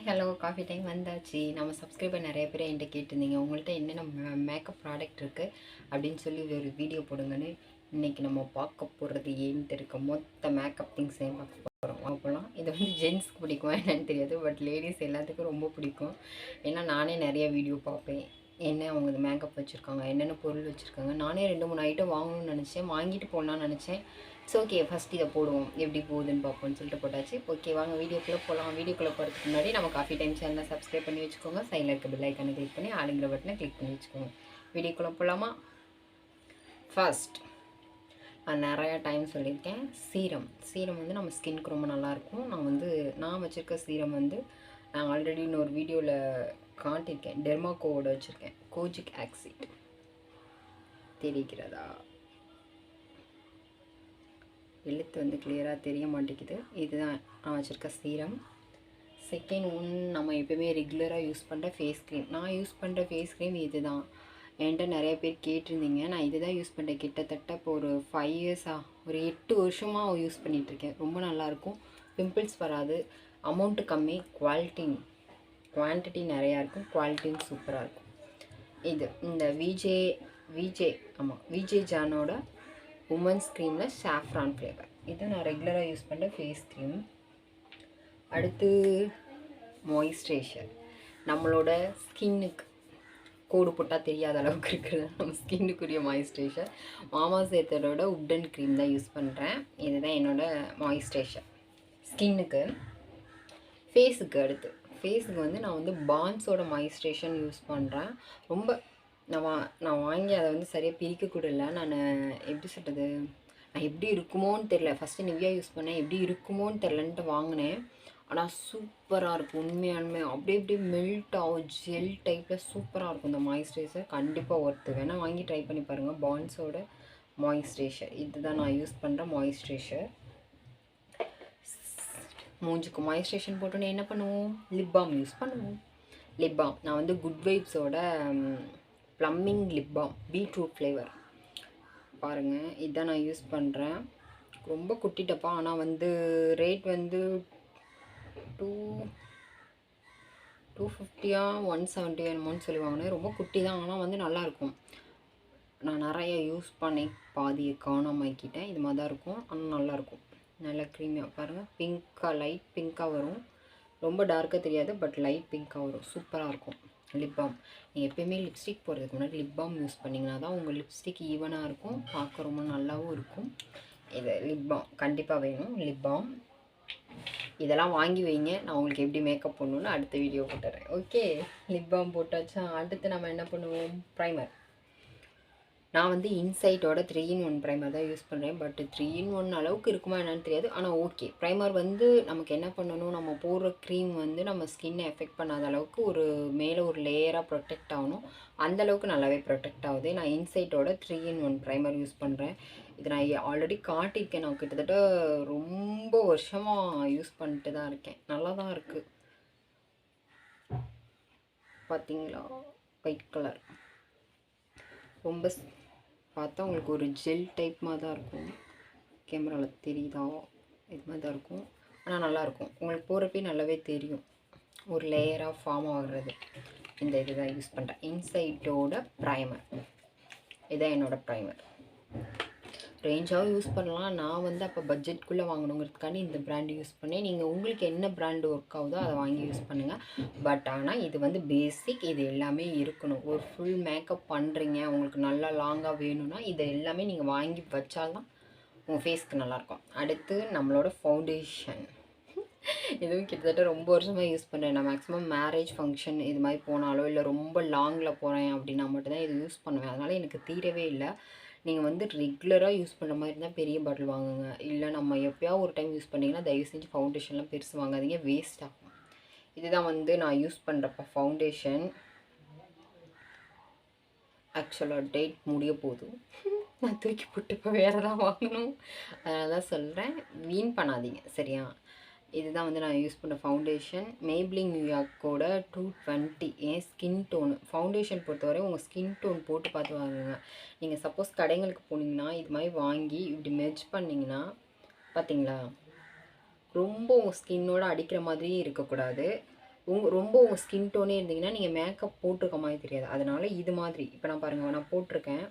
Hello coffee time வந்தாச்சு. நம்ம subscriber நிறைய பேர் என்கிட்ட கேட்டிருந்தீங்க, உங்கள்கிட்ட என்னென்ன மேக்கப் ப்ராடக்ட் இருக்குது அப்படின்னு சொல்லி ஒரு வீடியோ போடுங்கன்னு. இன்றைக்கி நம்ம பார்க்க போகிறது ஏன்ட்டு இருக்க மொத்த மேக்கப் திங்ஸையும் பார்க்க போகிறோம். அப்போலாம் இது வந்து ஜென்ஸ்க்கு பிடிக்குமா என்னன்னு தெரியாது, பட் லேடிஸ் எல்லாத்துக்கும் ரொம்ப பிடிக்கும். ஏன்னா நானே நிறைய வீடியோ பார்ப்பேன், என்ன அவங்க மேக்கப் வச்சுருக்காங்க, என்னென்ன பொருள் வச்சுருக்காங்க. நானே 2-3 ஐட்டம் வாங்கணும்னு நினச்சேன், வாங்கிட்டு போடலான்னு நினச்சேன். ஸோ ஓகே, ஃபஸ்ட் இதை போடுவோம், எப்படி போகுதுன்னு பார்ப்போம்னு சொல்லிட்டு போட்டாச்சு. ஓகே வாங்க வீடியோக்குள்ளே போகலாம். வீடியோக்குள்ளே போகிறதுக்கு முன்னாடி நம்ம காஃபி டைம் சேனலை சப்ஸ்கிரைப் பண்ணி வச்சுக்கோங்க. சைடில் இருக்க பெல் ஐக்கானை கிளிக் பண்ணி ஆளுங்கிற பட்டனை கிளிக் பண்ணி வச்சுக்கோங்க. வீடியோக்குள்ளே போகலாமா? ஃபர்ஸ்ட் நான் நிறையா டைம் சொல்லியிருக்கேன், சீரம் வந்து நம்ம ஸ்கின்க்கு ரொம்ப நல்லாயிருக்கும். நான் வச்சுருக்க சீரம் வந்து நான் ஆல்ரெடி இன்னொரு வீடியோவில் காட்டியிருக்கேன். டெர்மாகோவோட வச்சுருக்கேன், கோஜிக் ஆக்சிட். தெரிகிறதா? எழுத்து வந்து கிளியராக தெரிய மாட்டேங்குது. இதுதான் நான் வச்சுருக்க சீரம். செகண்ட் ஒன், நம்ம எப்போயுமே ரெகுலராக யூஸ் பண்ணுற ஃபேஸ் க்ரீம். நான் யூஸ் பண்ணுற ஃபேஸ் க்ரீம் இது தான். என்கிட்ட நிறைய பேர் கேட்டிருந்தீங்க. நான் இது தான் யூஸ் பண்ணுறேன். கிட்டத்தட்ட இப்போ ஒரு 5 இயர்ஸாக, ஒரு 8 வருஷமாக யூஸ் பண்ணிகிட்ருக்கேன். ரொம்ப நல்லாயிருக்கும், பிம்பிள்ஸ் வராது, அமௌண்ட்டு கம்மி, குவான்டிட்டி நிறையா இருக்கும், குவாலிட்டியும் சூப்பராக இருக்கும். இந்த விஜே ஜானோட உமன்ஸ் க்ரீமில் சாஃப்ரான் ஃப்ளேவர். இது நான் ரெகுலராக யூஸ் பண்ணுற ஃபேஸ் க்ரீம். அடுத்து மாய்ஸ்சரைசர். நம்மளோட ஸ்கின்னுக்கு கோடு போட்டால் தெரியாத அளவுக்கு இருக்கிறது நம்ம ஸ்கின்னுக்குரிய மாய்ஸ்சரைசர். மாமாஸ் எர்த்தோட உட்டன் க்ரீம் தான் யூஸ் பண்ணுறேன். இதுதான் என்னோடய மாய்ஸ்சரைசர் ஸ்கின்னுக்கு. ஃபேஸுக்கு வந்து நான் வந்து பான்ஸோட மாய்ஸ்சரைசர் யூஸ் பண்ணுறேன். ரொம்ப நான் வாங்கி அதை வந்து சரியாக பிரிக்கக்கூட இல்லை. நான் எப்படி சொல்கிறது, நான் எப்படி இருக்குமோன்னு தெரில. ஃபஸ்ட்டு நிவ்யா யூஸ் பண்ணேன், எப்படி இருக்குமோன்னு தெரிலன்ட்டு வாங்கினேன். ஆனால் சூப்பராக இருக்கும் உண்மையாலுமே. அப்படியே மெல்ட் ஆகும், ஜெல் டைப்பில் சூப்பராக இருக்கும் இந்த மாய்ஸ்சரைசர். கண்டிப்பாக ஒர்த்து, வேணால் வாங்கி ட்ரை பண்ணி பாருங்கள். பான்ஸோட மாய்ஸ்சரைசர் இதுதான் நான் யூஸ் பண்ணுற மாய்ஸ்சரைசர். மூஞ்சுக்கு மாய்ஸ்சரைசர் போட்டோன்னே என்ன பண்ணுவோம், லிப் பாம் யூஸ் பண்ணுவோம். லிப் பாம் நான் வந்து குட் வைப்ஸோட plumping lip balm, beetroot flavour. பாருங்கள், இதான் நான் யூஸ் பண்ணுறேன். ரொம்ப குட்டி டப்பா, ஆனால் வந்து ரேட் வந்து 250 170 என்னமோன்னு சொல்லி வாங்கினேன். ரொம்ப குட்டி தான், ஆனால் வந்து நல்லாயிருக்கும். நான் நிறைய யூஸ் பண்ணி பாதியை காணாமக்கிட்டேன். இது மாதிரி தான் இருக்கும், ஆனால் நல்லாயிருக்கும். நல்லா க்ரீமியாக பாருங்கள், பிங்க்காக, லைட் பிங்க்காக வரும். ரொம்ப டார்க்காக தெரியாது, பட் லைட் பிங்க்காக வரும். சூப்பராக இருக்கும். லிப் பாம், நீங்கள் எப்போயுமே லிப்ஸ்டிக் போடுறதுக்கு முன்னாடி லிப் பாம் யூஸ் பண்ணிங்கன்னா தான் உங்கள் லிப்ஸ்டிக் ஈவனாக இருக்கும், பார்க்க ரொம்ப நல்லாவும் இருக்கும். இது லிப் பாம் கண்டிப்பாக வேணும். லிப் பாம் இதெல்லாம் வாங்கி வைங்க. நான் உங்களுக்கு எப்படி மேக்கப் பண்ணணுன்னு அடுத்த வீடியோ போட்டுறேன். ஓகே, லிப் பாம் போட்டாச்சா? அடுத்து நம்ம என்ன பண்ணுவோம், ப்ரைமர். நான் வந்து இன்சைட்டோட 3-in-1 ப்ரைமர் தான் யூஸ் பண்ணுறேன். பட் 3-in-1 அளவுக்கு இருக்குமா என்னன்னு தெரியாது, ஆனால் ஓகே. ப்ரைமர் வந்து நமக்கு என்ன பண்ணணும், நம்ம போடுற க்ரீம் வந்து நம்ம ஸ்கின்னை எஃபெக்ட் பண்ணாத அளவுக்கு மேலே ஒரு லேயராக ப்ரொடெக்ட் ஆகணும். அந்தளவுக்கு நல்லாவே ப்ரொடெக்ட் ஆகுது. நான் இன்சைட்டோட 3-in-1 ப்ரைமர் யூஸ் பண்ணுறேன். இது நான் ஆல்ரெடி காட்டியிருக்கேன். நான் கிட்டத்தட்ட ரொம்ப வருஷமாக யூஸ் பண்ணிட்டு தான் இருக்கேன். நல்லா தான் இருக்குது. பார்த்தீங்களா, ஒயிட் கலர் ரொம்ப பார்த்தா உங்களுக்கு ஒரு ஜெல் டைப் மாதிரி தான் இருக்கும். கேமராவில் தெரியுதா? இது மாதிரி தான் இருக்கும், ஆனால் நல்லாயிருக்கும். உங்களுக்கு போகிறப்பே நல்லாவே தெரியும், ஒரு லேயராக ஃபார்ம் ஆகுறது. இந்த இது தான் யூஸ் பண்ணுறேன், இன்சைட்டோட ப்ரைமர். இதுதான் என்னோடய ப்ரைமர். ரேஞ்சாகவும் யூஸ் பண்ணலாம். நான் வந்து அப்போ பட்ஜெட்குள்ளே வாங்கணுங்கிறதுக்காண்டி இந்த ப்ராண்டு யூஸ் பண்ணேன். நீங்கள் உங்களுக்கு என்ன ப்ராண்டு ஒர்க் ஆகுதோ அதை வாங்கி யூஸ் பண்ணுங்கள். பட் ஆனால் இது வந்து பேசிக், இது எல்லாமே இருக்கணும். ஒரு ஃபுல் மேக்கப் பண்ணுறீங்க, உங்களுக்கு நல்லா லாங்காக வேணும்னா இது எல்லாமே நீங்கள் வாங்கி வச்சால்தான் உங்கள் ஃபேஸ்க்கு நல்லாயிருக்கும். அடுத்து நம்மளோட ஃபவுண்டேஷன். இதுவும் கிட்டத்தட்ட ரொம்ப வருஷமாக யூஸ் பண்ணுறேன். நான் மேக்ஸிமம் மேரேஜ் ஃபங்க்ஷன் இது மாதிரி போனாலோ, இல்லை ரொம்ப லாங்கில் போகிறேன் அப்படின்னா மட்டும்தான் இது யூஸ் பண்ணுவேன். அதனால் எனக்கு தீரவே இல்லை. நீங்கள் வந்து ரெகுலராக யூஸ் பண்ணுற மாதிரி இருந்தால் பெரிய பாட்டில் வாங்குங்க. இல்லை நம்ம எப்போயாவது ஒரு டைம் யூஸ் பண்ணிங்கன்னா தயவு செஞ்சு ஃபவுண்டேஷன்லாம் பெருசு வாங்காதீங்க, வேஸ்ட் ஆகும். இதுதான் வந்து நான் யூஸ் பண்ணுறப்ப ஃபவுண்டேஷன். ஆக்சுவலாக டேட் முடிய போதும், நான் தூக்கி போட்டு இப்போ வேறு தான் வாங்கணும். அதனால தான் சொல்கிறேன், வீண் பண்ணாதீங்க சரியா? இதுதான் வந்து நான் யூஸ் பண்ண ஃபவுண்டேஷன். மேப்ளின் நியூயார்க்கோட 220. என் ஸ்கின் டோனு ஃபவுண்டேஷன் பொறுத்தவரை உங்கள் ஸ்கின் டோன் போட்டு பார்த்து வாங்குங்க. நீங்கள் சப்போஸ் கடைங்களுக்கு போனீங்கன்னா இது மாதிரி வாங்கி இப்படி மெர்ஜ் பண்ணிங்கன்னா, பார்த்தீங்களா, ரொம்ப உங்கள் ஸ்கின்னோட அடிக்கிற மாதிரியும் இருக்கக்கூடாது, ரொம்ப உங்கள் ஸ்கின் டோனே இருந்தீங்கன்னா நீங்கள் மேக்கப் போட்டிருக்க மாதிரி தெரியாது. அதனால் இது மாதிரி இப்போ நான் பாருங்கள், நான் போட்டிருக்கேன்.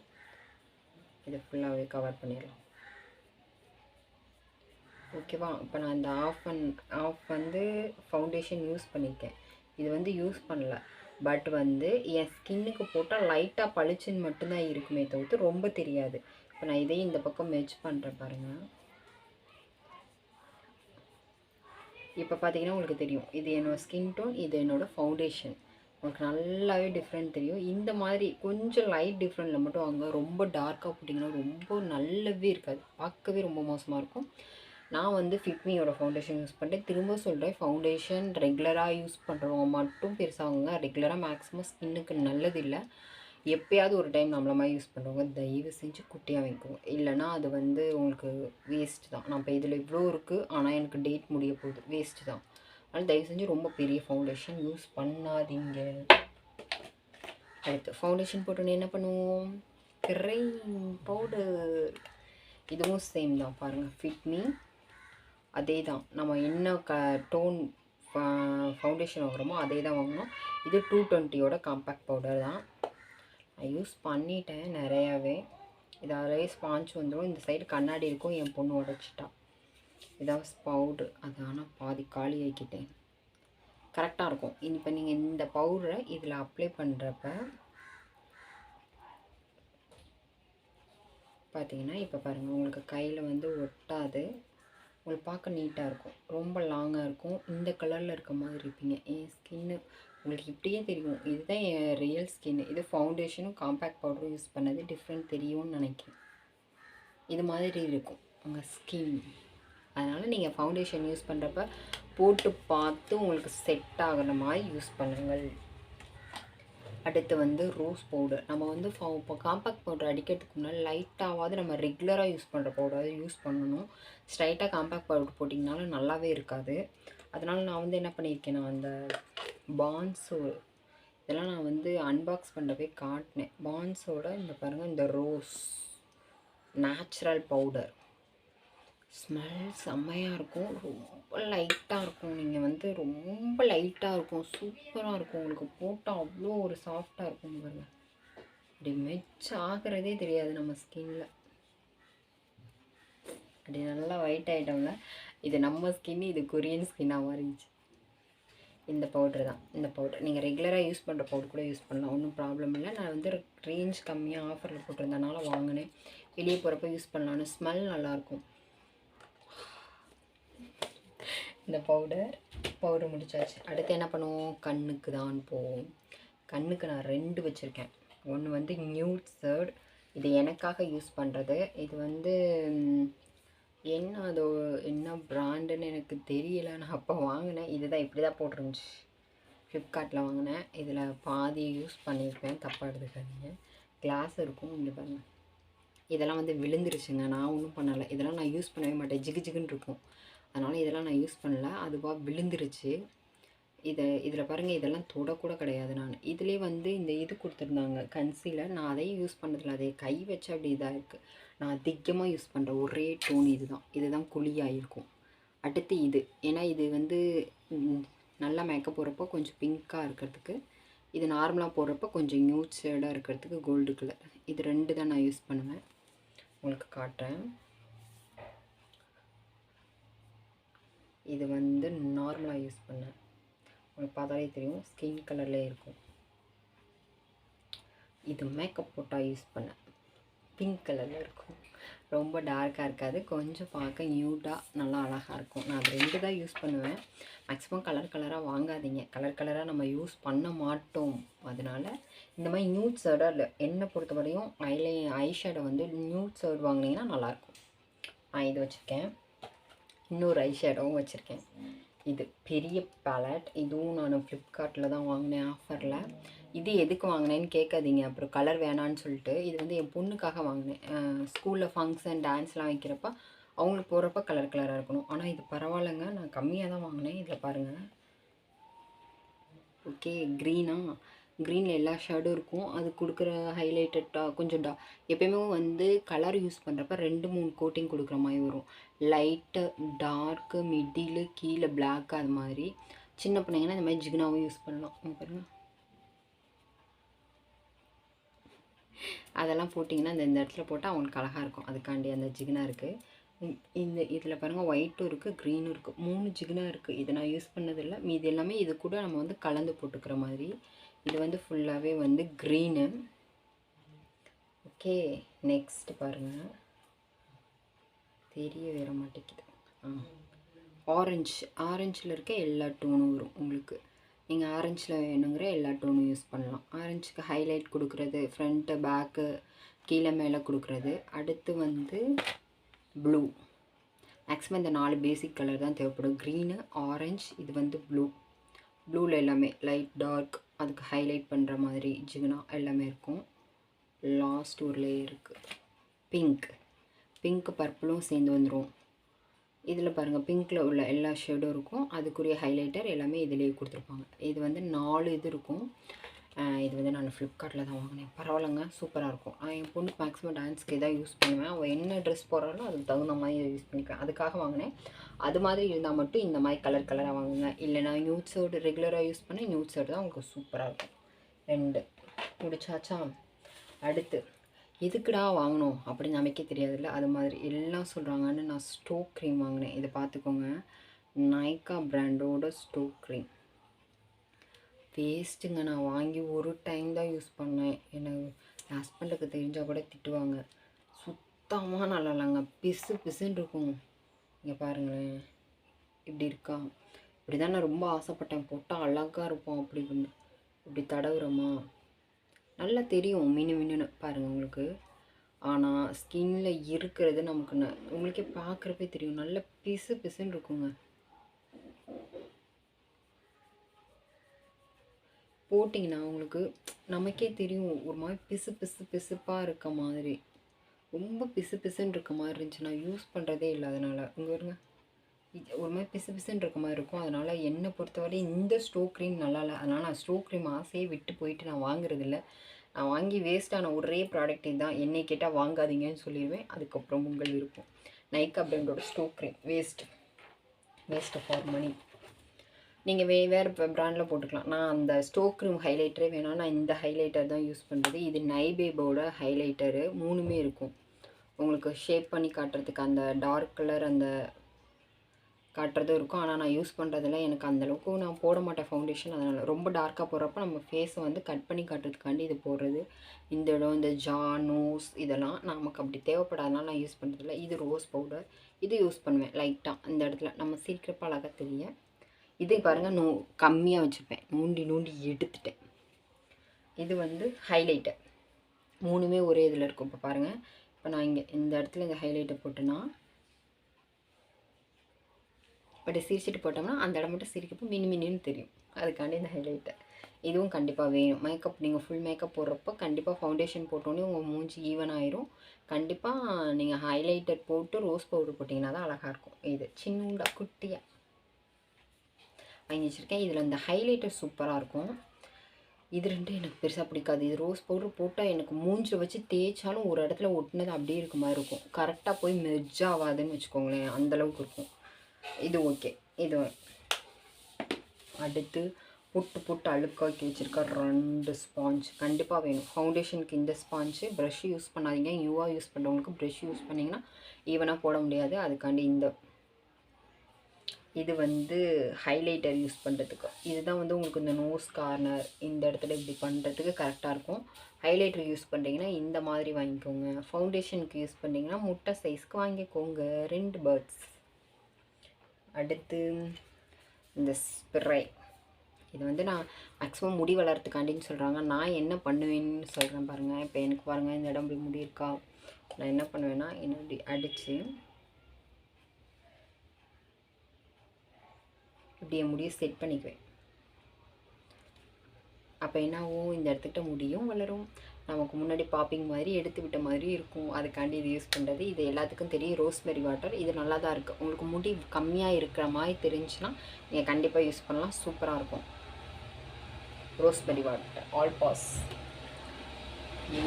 இதை ஃபுல்லாகவே கவர் பண்ணிடலாம். ஓகேவா? இப்போ நான் இந்த ஆஃப் வந்து ஃபவுண்டேஷன் யூஸ் பண்ணியிருக்கேன். இது வந்து யூஸ் பண்ணல. பட் வந்து என் ஸ்கின்னுக்கு போட்டால் லைட்டாக பளிச்சுன்னு மட்டும்தான் இருக்குமே தவிர்த்து ரொம்ப தெரியாது. இப்போ நான் இதையும் இந்த பக்கம் மெர்ஜ் பண்ணுறேன் பாருங்கள். இப்போ பார்த்தீங்கன்னா உங்களுக்கு தெரியும், இது என்னோடய ஸ்கின் டோன், இது என்னோடய ஃபவுண்டேஷன். உங்களுக்கு நல்லாவே டிஃப்ரெண்ட் தெரியும். இந்த மாதிரி கொஞ்சம் லைட் டிஃப்ரெண்ட்டில் மட்டும் வாங்க. ரொம்ப டார்க்காக போட்டிங்கன்னா ரொம்ப நல்லாவே இருக்காது, பார்க்கவே ரொம்ப மோசமாக இருக்கும். நான் வந்து ஃபிட்மியோட ஃபவுண்டேஷன் யூஸ் பண்ணிட்டேன். திரும்ப சொல்கிறேன், ஃபவுண்டேஷன் ரெகுலராக யூஸ் பண்ணுறவங்க மட்டும் பெருசாகுங்க. ரெகுலராக மேக்ஸிமம் ஸ்கின்னுக்கு நல்லது இல்லை. எப்போயாவது ஒரு டைம் நம்மள மாதிரி யூஸ் பண்ணுறவங்க தயவு செஞ்சு குட்டியாக வைக்கோங்க. இல்லைனா அது வந்து உங்களுக்கு வேஸ்ட் தான். நான் இப்போ இதில் இவ்வளோ இருக்குது, ஆனால் எனக்கு டேட் முடிய போகுது, வேஸ்ட்டு தான். அதனால் தயவு செஞ்சு ரொம்ப பெரிய ஃபவுண்டேஷன் யூஸ் பண்ணாதீங்க. அடுத்து ஃபவுண்டேஷன் போட்டோன்னே என்ன பண்ணுவோம்? Cream powder. இதுவும் சேம் தான் பாருங்கள், ஃபிட்மி அதே தான். நம்ம என்ன டோன் ஃபவுண்டேஷன் வாங்குகிறோமோ அதே தான் வாங்கணும். இது 220 காம்பேக்ட் பவுடர் தான். நான் யூஸ் பண்ணிட்டேன் நிறையாவே. இதாலே ஸ்பாஞ்ச் வந்துடும். இந்த சைடு கண்ணாடி இருக்கும், என் பொண்ணு உடச்சிட்டா. இதான் பவுட்ரு. அது ஆனால் பாதி காலி ஆக்கிட்டேன். கரெக்டாக இருக்கும். இப்போ நீங்கள் இந்த பவுடரை இதில் அப்ளை பண்ணுறப்ப பார்த்தீங்கன்னா, இப்போ பாருங்கள், உங்களுக்கு கையில் வந்து ஒட்டாது. உங்களுக்கு பார்க்க நீட்டாக இருக்கும், ரொம்ப லாங்காக இருக்கும். இந்த கலரில் இருக்க மாதிரி இருப்பீங்க. என் ஸ்கின்னு உங்களுக்கு இப்படியே தெரியும், இதுதான் என் ரியல் ஸ்கின்னு. இது ஃபவுண்டேஷனும் காம்பேக்ட் பவுடரும் யூஸ் பண்ணது டிஃப்ரெண்ட் தெரியும்னு நினைக்கிறேன். இது மாதிரி இருக்கும் உங்கள் ஸ்கின். அதனால் நீங்கள் ஃபவுண்டேஷன் யூஸ் பண்ணுறப்ப போட்டு பார்த்து உங்களுக்கு செட் ஆகிற மாதிரி யூஸ் பண்ணுங்கள். அடுத்து வந்து ரோஸ் பவுடர். நம்ம வந்து இப்போ காம்பேக்ட் பவுடர் அடிக்கிறதுக்கு முன்னாடி லைட்டாவது நம்ம ரெகுலராக யூஸ் பண்ணுற பவுடர் யூஸ் பண்ணணும். ஸ்ட்ரைட்டாக காம்பேக்ட் பவுடர் போட்டிங்கனாலும் நல்லாவே இருக்காது. அதனால் நான் வந்து என்ன பண்ணியிருக்கேன், நான் அந்த பான்ஸோ இதெல்லாம் நான் வந்து அன்பாக்ஸ் பண்ணுறவே காட்டினேன். பான்ஸோட இந்த பாருங்கள், இந்த ரோஸ் நேச்சுரல் பவுடர் ஸ்மெல் செம்மையாக இருக்கும். ரொம்ப லைட்டாக இருக்கும். நீங்கள் வந்து ரொம்ப லைட்டாக இருக்கும், சூப்பராக இருக்கும். உங்களுக்கு போட்டால் அவ்வளோ ஒரு சாஃப்டாக இருக்கும் பாருங்க. அப்படி மெச் ஆகிறதே தெரியாது நம்ம ஸ்கின்னில். அப்படி நல்லா ஒயிட் ஐட்டம்ல இது நம்ம ஸ்கின், இது கொரியன் ஸ்கின்னாக மாறிடுச்சு. இந்த பவுட்ரு தான். இந்த பவுடர் நீங்கள் ரெகுலராக யூஸ் பண்ணுற பவுடர் கூட யூஸ் பண்ணலாம், ஒன்றும் ப்ராப்ளம் இல்லை. நான் வந்து ரேஞ்ச் கம்மியாக ஆஃபரில் போட்டிருந்தனால வாங்கினேன். வெளியே போகிறப்ப யூஸ் பண்ணலான்னு. ஸ்மெல் நல்லாயிருக்கும். இந்த பவுடர் முடிச்சாச்சு. அடுத்து என்ன பண்ணுவோம்? கண்ணுக்கு தான் போவோம். கண்ணுக்கு நான் 2 வச்சுருக்கேன். ஒன்று வந்து நியூட் ஷேட், இது எனக்காக யூஸ் பண்ணுறது. இது வந்து என்ன பிராண்டுன்னு எனக்கு தெரியல. நான் அப்போ வாங்கினேன். இதுதான், இப்படி தான் போட்டிருந்துச்சு. ஃப்ளிப்கார்ட்டில் வாங்கினேன். இதில் பாதி யூஸ் பண்ணியிருப்பேன், தப்பாக எடுத்துக்காதீங்க. கிளாஸ் இருக்கும் இங்கே பாருங்கள். இதெல்லாம் வந்து விழுந்துருச்சுங்க, நான் ஒன்றும் பண்ணலை. இதெல்லாம் நான் யூஸ் பண்ணவே மாட்டேன், ஜிகு ஜிகுன்னு இருக்கும். அதனால் இதெல்லாம் நான் யூஸ் பண்ணல, அதுவாக விழுந்துருச்சு. இதில் பாருங்கள், இதெல்லாம் தொடக்கூட கிடையாது. நான் இதிலே வந்து இந்த இது கொடுத்துருந்தாங்க கன்சீலர், நான் அதையும் யூஸ் பண்ணுறதில்ல. அதை கை வச்சு அப்படி இதாக இருக்குது. நான் அதிகமாக யூஸ் பண்ணுற ஒரே டோன் இதுதான் குழியாக இருக்கும். அடுத்து இது, ஏன்னா இது வந்து நல்லா மேக்கப் போடுறப்போ கொஞ்சம் பிங்க்காக இருக்கிறதுக்கு, இது நார்மலாக போடுறப்போ கொஞ்சம் நியூட் ஷேடாக இருக்கிறதுக்கு கோல்டு கலர். இது 2 தான் நான் யூஸ் பண்ணுவேன். உங்களுக்கு காட்டுறேன். இது வந்து நார்மலாக யூஸ் பண்ணேன். உங்களுக்கு பார்த்தாலே தெரியும், ஸ்கின் கலர்லேயே இருக்கும். இது மேக்கப் போட்டால் யூஸ் பண்ணேன், பிங்க் கலரில் இருக்கும். ரொம்ப டார்க்காக இருக்காது, கொஞ்சம் பார்க்க நியூட்டாக நல்லா அழகாக இருக்கும். நான் அது 2 தான் யூஸ் பண்ணுவேன். மேக்ஸிமம் கலராக வாங்காதீங்க, கலராக நம்ம யூஸ் பண்ண மாட்டோம். அதனால் இந்த மாதிரி நியூட் ஷேடாக என்னை பொறுத்தவரையும் ஐ ஷேடோ வந்து நியூட் ஷேட் வாங்கினீங்கன்னா நல்லாயிருக்கும். நான் இது வச்சுருக்கேன். இன்னொரு ஐ ஷேடோவும் வச்சுருக்கேன். இது பெரிய பேலட். இதுவும் நான் ஃப்ளிப்கார்ட்டில் தான் வாங்கினேன் ஆஃபரில். இது எதுக்கு வாங்கினேன்னு கேட்காதீங்க, அப்புறம் கலர் வேணான்னு சொல்லிட்டு. இது வந்து என் பொண்ணுக்காக வாங்கினேன். ஸ்கூலில் ஃபங்க்ஷன் டான்ஸ்லாம் வைக்கிறப்ப அவங்களுக்கு போகிறப்ப கலராக இருக்கணும். ஆனால் இது பரவாயில்லைங்க, நான் கம்மியாக தான் வாங்கினேன். இதில் பாருங்கள், ஓகே, க்ரீனில் எல்லா ஷேடும் இருக்கும். அது கொடுக்குற ஹைலைட்டடாக கொஞ்சம் எப்பயுமே வந்து கலர் யூஸ் பண்ணுறப்ப 2-3 கோட்டிங் கொடுக்குற மாதிரி வரும். லைட்டு, டார்க்கு, மிடில், கீழே பிளாக், அது மாதிரி சின்ன பிள்ளைங்கன்னா இந்த மாதிரி ஜிகினாவும் யூஸ் பண்ணலாம். பாருங்கள், அதெல்லாம் போட்டிங்கன்னா இந்த இடத்துல போட்டால் அவங்களுக்கு அழகாக இருக்கும். அதுக்காண்டி அந்த ஜிகினா இருக்குது. இந்த இதில் பாருங்கள், ஒயிட்டும் இருக்குது, க்ரீனும் இருக்குது. 3 ஜிகினா இருக்குது. இதை நான் யூஸ் பண்ணதில்லை. மீது எல்லாமே இது கூட நம்ம வந்து கலந்து போட்டுக்கிற மாதிரி. இது வந்து ஃபுல்லாகவே வந்து க்ரீனு. ஓகே, நெக்ஸ்ட் பாருங்கள், தெரிய வர மாட்டேங்குது. ஆரஞ்சில் இருக்க எல்லா டோனும் வரும் உங்களுக்கு. நீங்கள் ஆரஞ்சில் வேணுங்கிற எல்லா டோனும் யூஸ் பண்ணலாம். ஆரஞ்சுக்கு ஹைலைட் கொடுக்குறது, ஃப்ரண்ட்டு பேக்கு கீழே மேலே கொடுக்குறது. அடுத்து வந்து ப்ளூ. மேக்ஸிமம் இந்த 4 பேசிக் கலர் தான் தேவைப்படும். க்ரீனு, ஆரஞ்சு, இது வந்து ப்ளூவில் எல்லாமே லைட் டார்க் அதுக்கு ஹைலைட் பண்ணுற மாதிரி ஜிகினா எல்லாமே இருக்கும். லாஸ்ட் ஒரு லேயர் இருக்குது பிங்க் பர்பிளும் சேர்ந்து வந்துடும். இதில் பாருங்கள், பிங்க்கில் உள்ள எல்லா ஷேடும் இருக்கும். அதுக்குரிய ஹைலைட்டர் எல்லாமே இதிலேயே கொடுத்துருப்பாங்க. இது வந்து 4 இது இருக்கும். இது வந்து நான் ஃப்ளிப்கார்ட்டில் தான் வாங்கினேன். பரவாயில்லைங்க, சூப்பராக இருக்கும். என் பொண்ணுக்கு மேக்ஸிமம் டான்ஸ்க்கு இதான் யூஸ் பண்ணுவேன். அவள் என்ன ட்ரெஸ் போடுறாலும் அதுக்கு தகுந்த மாதிரி இதை யூஸ் பண்ணிக்குவேன். அதுக்காக வாங்கினேன். அது மாதிரி இருந்தால் மட்டும் இந்த மாதிரி கலராக வாங்குங்க. இல்லைனா நியூட் ஷேடு ரெகுலராக யூஸ் பண்ணி நியூட் ஷேடு தான் உங்களுக்கு சூப்பராக இருக்கும். 2 முடிச்சாச்சா? அடுத்து எதுக்குடா வாங்கணும் அப்படின்னு நமக்கே தெரியாதுல்ல, அது மாதிரி எல்லாம் சொல்கிறாங்கன்னு நான் ஸ்டோக் க்ரீம் வாங்கினேன். இதை பார்த்துக்கோங்க, நைக்கா பிராண்டோட ஸ்டோக் க்ரீம். வேஸ்ட்டுங்க, நான் வாங்கி ஒரு டைம் தான் யூஸ் பண்ணேன். எனக்கு ஹஸ்பண்டுக்கு தெரிஞ்சால் கூட திட்டுவாங்க. சுத்தமாக நல்லா இல்லைங்க, பிசுன்னு இருக்கும். இங்கே பாருங்களேன், இப்படி இருக்கா? இப்படி தான் நான் ரொம்ப ஆசைப்பட்டேன், போட்டால் அழகாக இருப்போம் அப்படின்னு. இப்படி தடவுறோமா நல்லா தெரியும், மின்னு பாருங்கள் உங்களுக்கு. ஆனால் ஸ்கின்னில் இருக்கிறது நமக்கு உங்களுக்கே பார்க்குறப்பே தெரியும், நல்ல பிசுன்னு இருக்குங்க. போட்டிங்கன்னா உங்களுக்கு நமக்கே தெரியும், ஒரு மாதிரி பிசுப்பாக இருக்க மாதிரி, ரொம்ப பிசுன்னு இருக்க மாதிரி இருந்துச்சு. நான் யூஸ் பண்ணுறதே இல்லை, அதனால் இங்கே வருங்க, ஒரு மாதிரி பிசுன்னு இருக்க மாதிரி இருக்கும். அதனால் என்னை பொறுத்தவரை இந்த ஸ்டோக் க்ரீம் நல்லா இல்லை. அதனால் நான் ஸ்டோக் க்ரீம் ஆசையே விட்டு போயிட்டு நான் வாங்குறதில்ல. நான் வாங்கி வேஸ்ட்டான ஒரே ப்ராடக்ட் இதுதான். என்னை கேட்டால் வாங்காதீங்கன்னு சொல்லிடுவேன். அதுக்கப்புறம் உங்கள் விருப்பம். நைக்கா பிராண்டோட ஸ்டோக் க்ரீம் வேஸ்ட் ஃபார் மணி. நீங்கள் வேறு ப்ராண்டில் போட்டுக்கலாம். நான் அந்த ஸ்டோக் க்ரீம் ஹைலைட்டரே வேணாம், நான் இந்த ஹைலைட்டர் தான் யூஸ் பண்ணுறது. இது நைபேபோட ஹைலைட்டரு. 3மே இருக்கும் உங்களுக்கு. ஷேப் பண்ணி காட்டுறதுக்கு அந்த டார்க் கலர் அந்த காட்டுறதும் இருக்கும். ஆனால் நான் யூஸ் பண்ணுறதில்ல, எனக்கு அந்தளவுக்கு நான் போட மாட்டேன் ஃபவுண்டேஷன். அதனால் ரொம்ப டார்க்காக போடுறப்ப நம்ம ஃபேஸை வந்து கட் பண்ணி காட்டுறதுக்காண்டி இது போடுறது. இந்த இடம், இந்த ஜா, நோஸ் இதெல்லாம் நமக்கு அப்படி தேவைப்படாதனால நான் யூஸ் பண்ணுறதில்ல. இது ரோஸ் பவுடர், இது யூஸ் பண்ணுவேன் லைட்டாக அந்த இடத்துல நம்ம சீக்கிரப்பா அழகாக தெரிய. இது பாருங்கள், கம்மியாக வச்சுருப்பேன், நோண்டி எடுத்துட்டேன். இது வந்து ஹைலைட்டர். 3மே ஒரே இதில் இருக்கும். இப்போ பாருங்கள், இப்போ நான் இங்கே இந்த இடத்துல இந்த ஹைலைட்டர் போட்டேன்னா, பட் சிரிச்சிட்டு போட்டோம்னா அந்த இடம் மட்டும் சிரிக்கப்போ மின்னு தெரியும். அதுக்காண்டி இந்த ஹைலைட்டர் இதுவும் கண்டிப்பாக வேணும். மேக்கப் நீங்கள் ஃபுல் மேக்கப் போடுறப்போ கண்டிப்பாக ஃபவுண்டேஷன் போட்டோன்னே உங்கள் மூஞ்சி ஈவன் ஆயிரும். கண்டிப்பாக நீங்கள் ஹைலைட்டர் போட்டு ரோஸ் பவுடர் போட்டிங்கன்னா தான் அழகாக இருக்கும். இது சின்னூண்டா குட்டியாக வாங்கி வச்சுருக்கேன். இதில் இந்த ஹைலைட்டர் சூப்பராக இருக்கும். இது 2 எனக்கு பெருசாக பிடிக்காது. இது ரோஸ் பவுடர் போட்டால் எனக்கு மூஞ்சில் வச்சு தேய்ச்சாலும் ஒரு இடத்துல ஒட்டினது அப்படியே இருக்க மாதிரி இருக்கும். கரெக்டாக போய் மெர்ஜ் ஆகாதுன்னு வச்சுக்கோங்களேன், அந்தளவுக்கு இருக்கும். இது ஓகே. இது அடுத்து புட்டு அழுக்காக்கி வச்சுருக்க 2 ஸ்பாஞ்ச் கண்டிப்பாக வேணும். ஃபவுண்டேஷனுக்கு இந்த ஸ்பாஞ்சு. ப்ரஷ் யூஸ் பண்ணாதீங்க. யூவாக யூஸ் பண்ணுறவங்களுக்கு ப்ரஷ் யூஸ் பண்ணிங்கன்னா ஈவனாக போட முடியாது. அதுக்காண்டி இது வந்து ஹைலைட்டர் யூஸ் பண்ணுறதுக்கு. இதுதான் வந்து உங்களுக்கு இந்த நோஸ் கார்னர் இந்த இடத்துல இப்படி பண்ணுறதுக்கு கரெக்டாக இருக்கும். ஹைலைட்டர் யூஸ் பண்ணுறீங்கன்னா இந்த மாதிரி வாங்கிக்கோங்க. ஃபவுண்டேஷனுக்கு யூஸ் பண்ணிங்கன்னா முட்டை சைஸ்க்கு வாங்கிக்கோங்க. 2 பேர்ட்ஸ். அடுத்து இந்த ஸ்ப்ரே. இது வந்து நான் மேக்ஸிமம் முடி வளர்கிறதுக்காண்டின்னு சொல்கிறாங்க. நான் என்ன பண்ணுவேன்னு சொல்கிறேன் பாருங்கள். இப்போ எனக்கு பாருங்கள், இந்த இடம் இப்படி முடி இருக்கா, நான் என்ன பண்ணுவேன்னா இப்படி அடித்து இப்படி என் முடியை செட் பண்ணிக்குவேன். அப்போ என்னாகும், இந்த இடத்துக்கிட்ட முடியும் வளரும், நமக்கு முன்னாடி பாப்பிங் மாதிரி எடுத்து விட்ட மாதிரி இருக்கும். அதுக்காண்டி இது யூஸ் பண்ணுறது. இது எல்லாத்துக்கும் தெரியும், ரோஸ்மெரி வாட்டர். இது நல்லா தான் இருக்குது. உங்களுக்கு முடி கம்மியாக இருக்கிற மாதிரி தெரிஞ்சுன்னா நீங்கள் கண்டிப்பாக யூஸ் பண்ணலாம், சூப்பராக இருக்கும். Rosemary water all pass.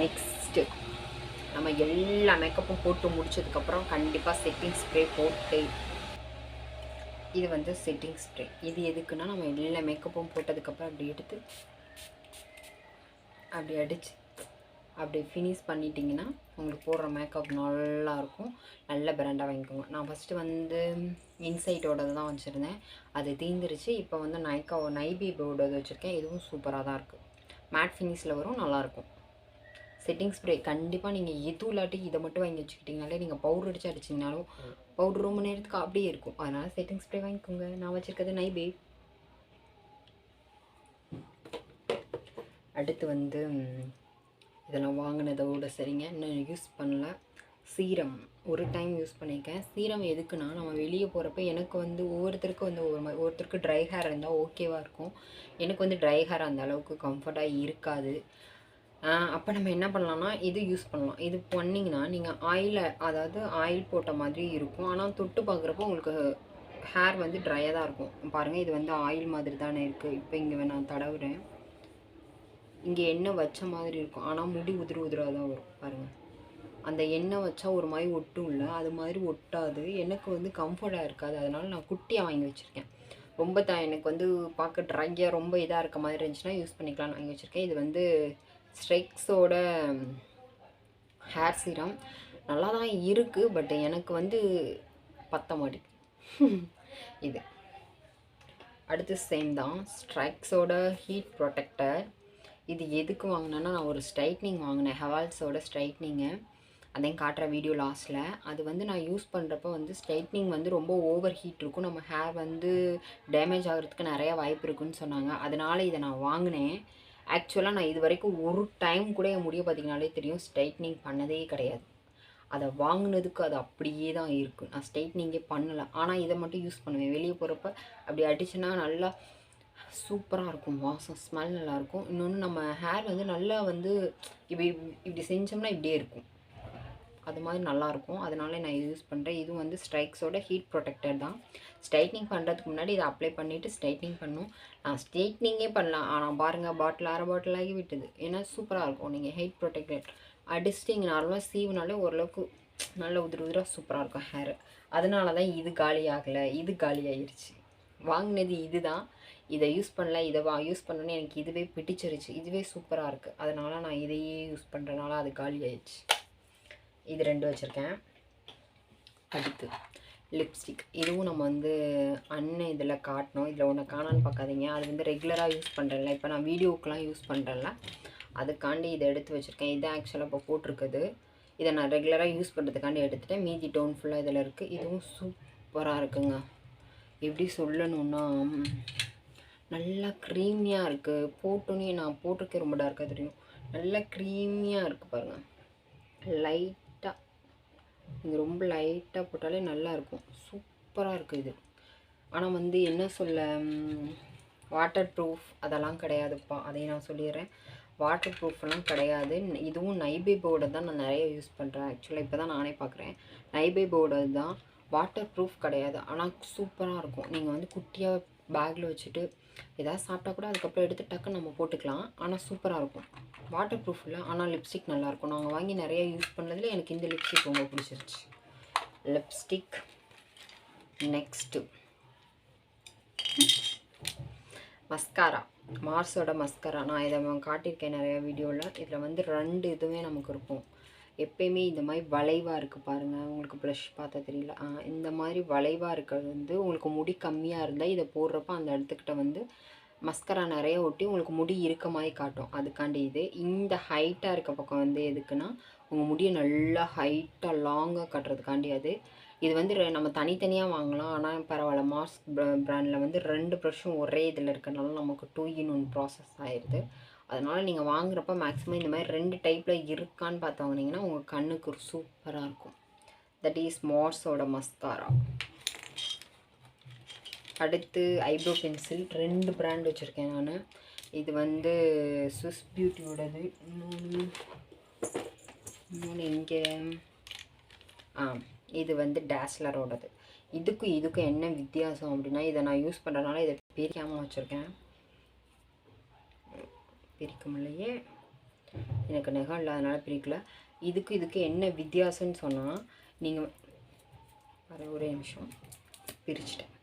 Next நம்ம எல்லா மேக்கப்பும் போட்டு முடிச்சதுக்கப்புறம் கண்டிப்பாக செட்டிங் ஸ்ப்ரே போட்டு இது வந்து செட்டிங் ஸ்ப்ரே. இது எதுக்குன்னா நம்ம எல்லா மேக்கப்பும் போட்டதுக்கப்புறம் அப்படி எடுத்து அப்படி அடித்து அப்படி ஃபினிஷ் பண்ணிட்டீங்கன்னா உங்களுக்கு போடுற மேக்கப் நல்லாயிருக்கும். நல்ல பிராண்டாக வாங்கிக்கோங்க. நான் ஃபஸ்ட்டு வந்து இன்சைட்டோடது தான் வச்சுருந்தேன், அது தீந்துருச்சு. இப்போ வந்து நைபீபோடது வச்சுருக்கேன். இதுவும் சூப்பராக தான் இருக்குது. மேட் ஃபினிஷில் வரும், நல்லாயிருக்கும். செட்டிங் ஸ்ப்ரே கண்டிப்பாக நீங்கள் எதுவும் இல்லாட்டி இதை மட்டும் வாங்கி வச்சுக்கிட்டிங்கனாலே நீங்கள் பவுடர் அடித்து அடிச்சிங்கனாலும் பவுடர் ரொம்ப நேரத்துக்கு அப்படியே இருக்கும். அதனால் செட்டிங் ஸ்ப்ரே வாங்கிக்கோங்க. நான் வச்சுருக்கிறது நைபே. அடுத்து வந்து இதெல்லாம் வாங்கினதோட சரிங்க, இன்னும் யூஸ் பண்ணல. சீரம் ஒரு டைம் யூஸ் பண்ணியிருக்கேன். சீரம் எதுக்குன்னா நம்ம வெளியே போகிறப்ப எனக்கு வந்து ஒவ்வொருத்தருக்கும் வந்து ஒருத்தருக்கு ட்ரை ஹேர் இருந்தால் ஓகேவாக இருக்கும். எனக்கு வந்து ட்ரை ஹேர் அந்த அளவுக்கு கம்ஃபர்ட்டாக இருக்காது. அப்போ நம்ம என்ன பண்ணலாம்னா இது யூஸ் பண்ணலாம். இது பண்ணிங்கன்னா நீங்கள் அதாவது ஆயில் போட்ட மாதிரி இருக்கும். ஆனால் தொட்டு பார்க்குறப்போ உங்களுக்கு ஹேர் வந்து ட்ரையாக தான் இருக்கும். பாருங்கள், இது வந்து ஆயில் மாதிரி தானே இருக்குது. இப்போ இங்கே நான் தடவுறேன், இங்கே எண்ணெய் வச்ச மாதிரி இருக்கும். ஆனால் முடி உதிராக தான் வரும். பாருங்கள், அந்த எண்ணெய் வச்சா ஒரு மாதிரி ஒட்டும் இல்லை, அது மாதிரி ஒட்டாது. எனக்கு வந்து கம்ஃபர்ட்டாக இருக்காது. அதனால் நான் குட்டியாக வாங்கி வச்சுருக்கேன். ரொம்ப எனக்கு வந்து பார்க்க ட்ரையாக ரொம்ப இதாக இருக்க மாதிரி இருந்துச்சுன்னா யூஸ் பண்ணிக்கலாம்னு வாங்கி வச்சுருக்கேன். இது வந்து ஸ்ட்ரைக்ஸோட ஹேர் சீரம் நல்லா தான் இருக்குது. பட் எனக்கு வந்து பத்த மாட்டேங்குது இது. அடுத்து சேம் தான், ஸ்ட்ரைக்ஸோட ஹீட் ப்ரொடெக்டர். இது எதுக்கு வாங்கினேன்னா, நான் ஒரு ஸ்ட்ரைட்னிங் வாங்கினேன், ஹெவால்ஸோட ஸ்ட்ரைட்னிங்கு. அதையும் காட்டுற வீடியோ லாஸ்ட்டில். அது வந்து நான் யூஸ் பண்ணுறப்ப வந்து ஸ்ட்ரைட்னிங் வந்து ரொம்ப ஓவர் ஹீட் இருக்கும், நம்ம ஹேர் வந்து டேமேஜ் ஆகிறதுக்கு நிறைய வாய்ப்பு இருக்குதுன்னு சொன்னாங்க. அதனால் இதை நான் வாங்கினேன். ஆக்சுவலாக நான் இது வரைக்கும் ஒரு டைம் கூட என் முடிய பார்த்திங்கனாலே தெரியும் ஸ்ட்ரைட்னிங் பண்ணதே கிடையாது. அதை வாங்கினதுக்கு அது அப்படியே தான் இருக்குது. நான் ஸ்ட்ரைட்னிங்கே பண்ணலை. ஆனால் இதை மட்டும் யூஸ் பண்ணுவேன். வெளியே போகிறப்ப அப்படி அடிச்சுன்னா நல்லா சூப்பராக இருக்கும், வாசம் ஸ்மெல் நல்லாயிருக்கும். இன்னொன்று நம்ம ஹேர் வந்து நல்லா வந்து இப்படி செஞ்சோம்னா இப்படியே இருக்கும், அது மாதிரி நல்லாயிருக்கும். அதனால நான் இது யூஸ் பண்ணுறேன். இதுவும் வந்து ஸ்ட்ரைக்ஸோட ஹீட் ப்ரொடெக்டர் தான். ஸ்ட்ரைட்னிங் பண்ணுறதுக்கு முன்னாடி இதை அப்ளை பண்ணிவிட்டு ஸ்ட்ரைட்னிங் பண்ணணும். நான் ஸ்ட்ரைட்னிங்கே பண்ணலாம், ஆனால் பாருங்கள் அரை பாட்டில் ஆகி விட்டுது. ஏன்னா சூப்பராக இருக்கும். நீங்கள் ஹீட் ப்ரொடெக்டர் அடிச்சுட்டு இங்கே நார்மலாக சீவுனாலே ஓரளவுக்கு நல்ல உதிராக சூப்பராக இருக்கும் ஹேர். அதனால தான் இது காலி ஆகலை, இது காலி ஆகிடுச்சு. வாங்கினது இது தான், இதை யூஸ் பண்ணல. இதை யூஸ் பண்ணோன்னே எனக்கு இதுவே பிடிச்சிருச்சு, இதுவே சூப்பராக இருக்குது. அதனால் நான் இதையே யூஸ் பண்ணுறதுனால அது காலி ஆகிடுச்சு. இது 2 வச்சுருக்கேன். அடுத்து லிப்ஸ்டிக். இதுவும் நம்ம வந்து அண்ணன் இதில் காட்டணும். இதில் ஒன்று காணான்னு பார்க்காதீங்க. அது வந்து ரெகுலராக யூஸ் பண்ணுறேன்ல, இப்போ நான் வீடியோக்கெலாம் யூஸ் பண்ணுறேன்ல, அதுக்காண்டி இதை எடுத்து வச்சுருக்கேன். இதான் ஆக்சுவலாக இப்போ போட்டிருக்குது. இதை நான் ரெகுலராக யூஸ் பண்ணுறதுக்காண்டி எடுத்துகிட்டேன். மீதி டோன் ஃபுல்லாக இதில் இருக்குது. இதுவும் சூப்பராக இருக்குங்க. எப்படி சொல்லணுன்னா, நல்லா க்ரீமியாக இருக்குது. போட்டோன்னே நான் போட்டிருக்கேன், ரொம்ப டார்க்காக தெரியும். நல்லா க்ரீமியாக இருக்குது பாருங்கள். லைட்டாக நீங்கள் ரொம்ப லைட்டாக போட்டாலே நல்லாயிருக்கும், சூப்பராக இருக்குது இது. ஆனால் வந்து என்ன சொல்ல, வாட்டர் ப்ரூஃப் அதெல்லாம் கிடையாதுப்பா, அதையும் நான் சொல்லிடுறேன். வாட்டர் ப்ரூஃப்லாம் கிடையாது. இதுவும் நைபீபோட தான் நான் நிறைய யூஸ் பண்ணுறேன். ஆக்சுவலாக இப்போ தான் நானே பார்க்குறேன், நைபீபோட தான். வாட்டர் ப்ரூஃப் கிடையாது, ஆனால் சூப்பராக இருக்கும். நீங்கள் வந்து குட்டியாக பேக்கில் வச்சுட்டு எதாவது சாப்பிட்டா கூட அதுக்கப்புறம் எடுத்து டக்குன்னு நம்ம போட்டுக்கலாம். ஆனால் சூப்பராக இருக்கும். வாட்டர் ப்ரூஃப் இல்லை, ஆனால் லிப்ஸ்டிக் நல்லாயிருக்கும். நாங்கள் வாங்கி நிறைய யூஸ் பண்ணதில் எனக்கு இந்த லிப்ஸ்டிக் ரொம்ப பிடிச்சிருச்சு. லிப்ஸ்டிக். Next mascara. மார்ஸோட மஸ்காரா. நான் இதை காட்டியிருக்கேன் நிறையா வீடியோவில். இதில் வந்து 2 இதுவுமே நமக்கு இருக்கும். எப்பயுமே இந்த மாதிரி வளைவாக இருக்குது பாருங்கள், உங்களுக்கு ப்ளஷ் பார்த்தா தெரியல. இந்த மாதிரி வளைவாக இருக்கிறது வந்து உங்களுக்கு முடி கம்மியாக இருந்தால் இதை போடுறப்ப அந்த இடத்துக்கிட்ட வந்து மஸ்கரா நிறைய ஒட்டி உங்களுக்கு முடி இருக்க மாதிரி காட்டும். அதுக்காண்டி இது. இந்த ஹைட்டாக இருக்க பக்கம் வந்து எதுக்குன்னா உங்கள் முடியை நல்லா ஹைட்டாக லாங்காக காட்டுறதுக்காண்டி அது. இது வந்து நம்ம தனித்தனியாக வாங்கலாம், ஆனால் பரவாயில்ல. மார்ஸ் பிராண்டில் வந்து 2 ப்ரஷ்ஷும் ஒரே இதில் இருக்கிறனால நமக்கு 2 in 1 ப்ராசஸ் ஆயிடுது. அதனால் நீங்கள் வாங்குறப்ப மேக்ஸிமம் இந்த மாதிரி 2 டைப்பில் இருக்கான்னு பார்த்து வாங்கினீங்கன்னா உங்கள் கண்ணுக்கு சூப்பராக இருக்கும். தட் இஸ் மார்ஸோட மஸ்காரா. அடுத்து ஐப்ரோ பென்சில். 2 பிராண்ட் வச்சுருக்கேன் நான். இது வந்து ஸ்விஸ் பியூட்டியோடது. இன்னொன்று இங்கே இது வந்து டேஸ்லரோடது. இதுக்கும் என்ன வித்தியாசம் அப்படின்னா, இதை நான் யூஸ் பண்ணுறதுனால இதை பிரிக்காமல் வச்சுருக்கேன். பிரிக்க முடியலையே, எனக்கு நகம் இல்லாதனால பிரிக்கல. இதுக்கு என்ன வித்தியாசம்னு சொன்னால், நீங்கள் ஒரே நிமிஷம் பிரிச்சுட்டேன்.